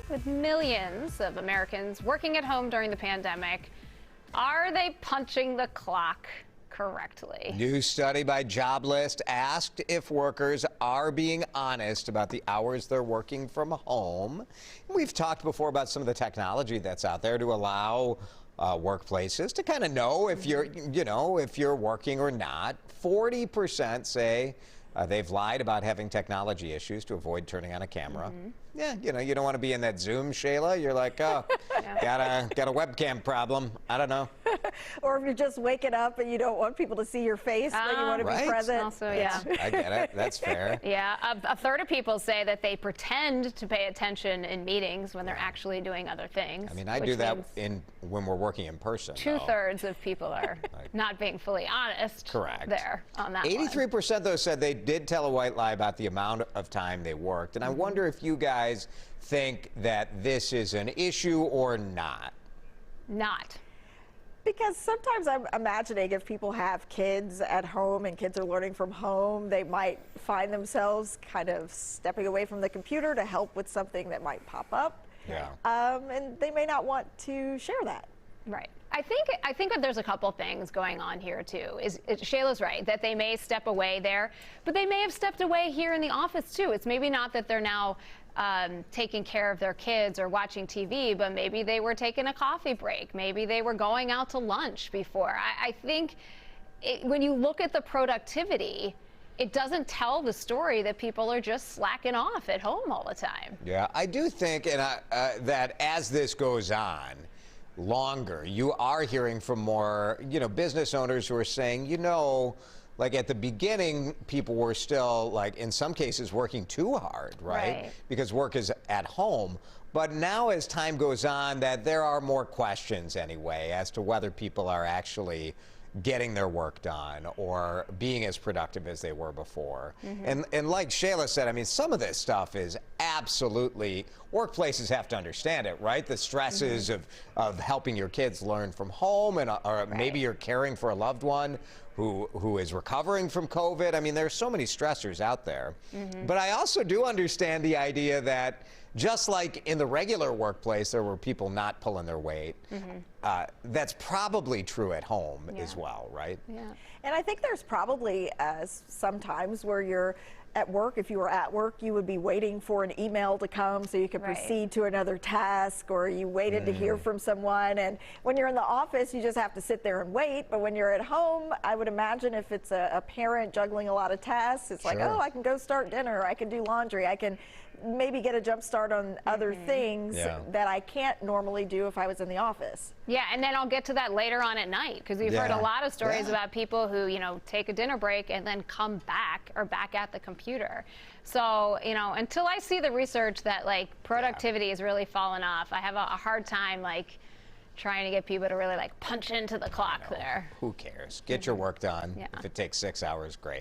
With millions of Americans working at home during the pandemic, are they punching the clock correctly? New study by Joblist asked if workers are being honest about the hours they're working from home. We've talked before about some of the technology that's out there to allow workplaces to kind of know if if you're working or not. 40% say they've lied about having technology issues to avoid turning on a camera. Yeah, you don't want to be in that Zoom, Shayla. You're like, oh, got a webcam problem. I don't know. Or if you're just waking up and you don't want people to see your face, but you want to right. be present. Also, yeah. I get it. That's fair. Yeah, a third of people say that they pretend to pay attention in meetings when they're actually doing other things. I mean, I do that when we're working in person. Two-thirds of people are not being fully honest. Correct. There on that 83% though said they did tell a white lie about the amount of time they worked. And I wonder if you guys think that this is an issue or not. Not. Because sometimes I'm imagining if people have kids at home and kids are learning from home, they might find themselves kind of stepping away from the computer to help with something that might pop up. Yeah. And they may not want to share that. Right. I think that there's a couple things going on here too. Shayla's right that they may step away there, but they may have stepped away here in the office too. It's maybe not that they're now taking care of their kids or watching TV, but maybe they were taking a coffee break. Maybe they were going out to lunch before. I think when you look at the productivity, it doesn't tell the story that people are just slacking off at home all the time. Yeah, I do think that as this goes on longer, you are hearing from more, business owners who are saying, like at the beginning, people were still, like, in some cases, working too hard, right? Because work is at home. But now as time goes on, that there are more questions anyway as to whether people are actually getting their work done or being as productive as they were before. And like Shayla said, I mean, some of this stuff is absolutely, workplaces have to understand it, right? The stresses of helping your kids learn from home, and or maybe you're caring for a loved one who is recovering from COVID. I mean, there's so many stressors out there. But I also do understand the idea that just like in the regular workplace, there were people not pulling their weight. That's probably true at home as well, right? Yeah. And I think there's probably some times where you're at work, if you were at work, you would be waiting for an email to come so you could proceed to another task, or you waited to hear from someone. And when you're in the office, you just have to sit there and wait. But when you're at home, I would imagine if it's a parent juggling a lot of tasks, it's like, oh, I can go start dinner, I can do laundry, I can maybe get a jump start on other things that I can't normally do if I was in the office. Yeah, and then I'll get to that later on at night, because we've heard a lot of stories about people who, take a dinner break and then come back or back at the computer. So, until I see the research that productivity is really fallen off, I have a hard time trying to get people to really punch into the clock there. Who cares? Get your work done. If it takes 6 hours, great.